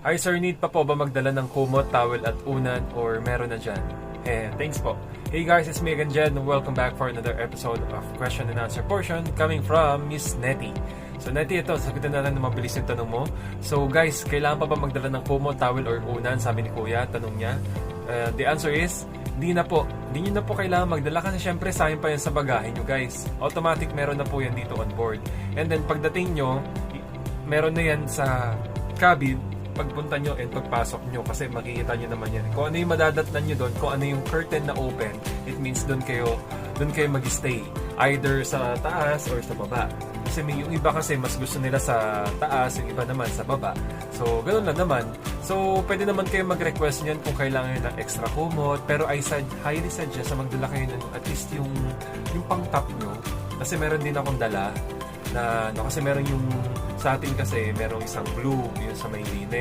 Hi sir, need pa po ba magdala ng kumot, towel at unan or meron na dyan? Thanks po. Hey guys, it's me again, Jed, and welcome back for another episode of Question and Answer portion coming from Miss Nettie. So Nettie, ito, sagutin natin ng mabilis yung tanong mo. So guys, kailangan pa ba magdala ng kumot, towel or unan? Sabi ni Kuya, tanong niya. The answer is, hindi na po. Hindi nyo na po kailangan magdala kasi syempre sayang pa yan sa bagahe nyo guys. Automatic meron na po yan dito on board. And then pagdating nyo, meron na yan sa cabin, pagpunta nyo and pagpasok nyo kasi makikita nyo naman yan. Kung ano yung madadatnan nyo doon, kung ano yung curtain na open, it means doon kayo mag-stay. Either sa taas or sa baba. Kasi may yung iba kasi mas gusto nila sa taas, yung iba naman sa baba. So, ganoon lang naman. So, pwede naman kayo mag-request niyan kung kailangan nyo ng extra kumot. Pero I highly suggest na magdala kayo ng at least yung pang top nyo. Kasi meron din akong dala na kasi meron yung sa atin kasi merong isang blue yung sa may linen.